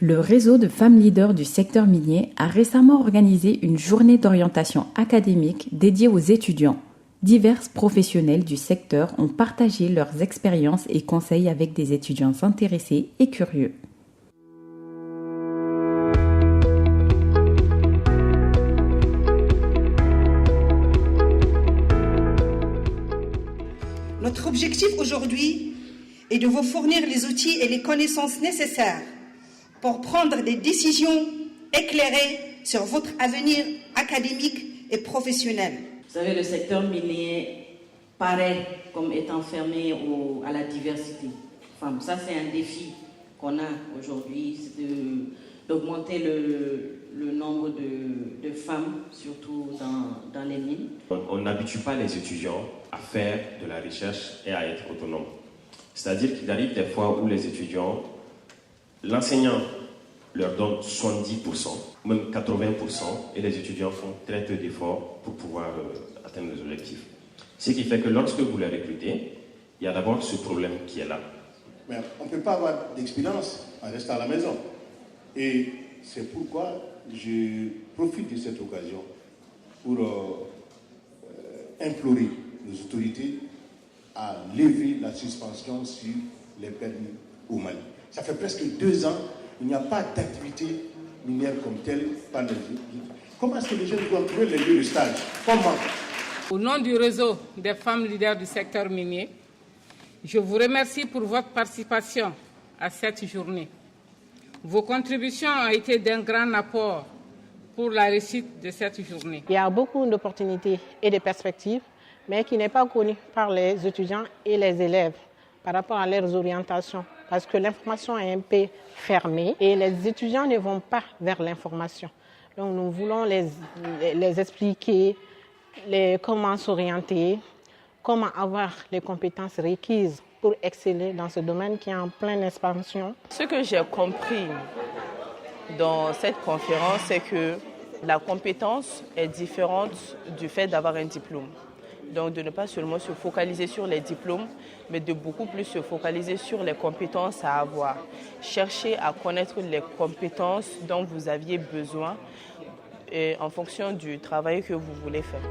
Le réseau de femmes leaders du secteur minier a récemment organisé une journée d'orientation académique dédiée aux étudiants. Divers professionnels du secteur ont partagé leurs expériences et conseils avec des étudiants intéressés et curieux. Notre objectif aujourd'hui est de vous fournir les outils et les connaissances nécessaires pour prendre des décisions éclairées sur votre avenir académique et professionnel. Vous savez, le secteur minier paraît comme étant fermé à la diversité femmes. Ça, c'est un défi qu'on a aujourd'hui, c'est d'augmenter le nombre de femmes, surtout dans les mines. On n'habitue pas les étudiants à faire de la recherche et à être autonomes. C'est-à-dire qu'il arrive des fois où les étudiants, l'enseignant leur donne 70%, même 80%, et les étudiants font très peu d'efforts pour pouvoir atteindre les objectifs. Ce qui fait que lorsque vous les recrutez, il y a d'abord ce problème qui est là. Mais on ne peut pas avoir d'expérience en restant à la maison. Et c'est pourquoi je profite de cette occasion pour implorer les autorités à lever la suspension sur les permis au Mali. Ça fait presque 2 ans, il n'y a pas d'activité minière comme telle par les jeunes. Comment est-ce que les jeunes doivent trouver les lieux de stage? Comment? Au nom du réseau des femmes leaders du secteur minier, je vous remercie pour votre participation à cette journée. Vos contributions ont été d'un grand apport pour la réussite de cette journée. Il y a beaucoup d'opportunités et de perspectives, mais qui n'est pas connu par les étudiants et les élèves par rapport à leurs orientations, parce que l'information est un peu fermée et les étudiants ne vont pas vers l'information. Donc nous voulons les expliquer comment s'orienter, comment avoir les compétences requises pour exceller dans ce domaine qui est en pleine expansion. Ce que j'ai compris dans cette conférence, c'est que la compétence est différente du fait d'avoir un diplôme. Donc de ne pas seulement se focaliser sur les diplômes, mais de beaucoup plus se focaliser sur les compétences à avoir. Cherchez à connaître les compétences dont vous aviez besoin en fonction du travail que vous voulez faire.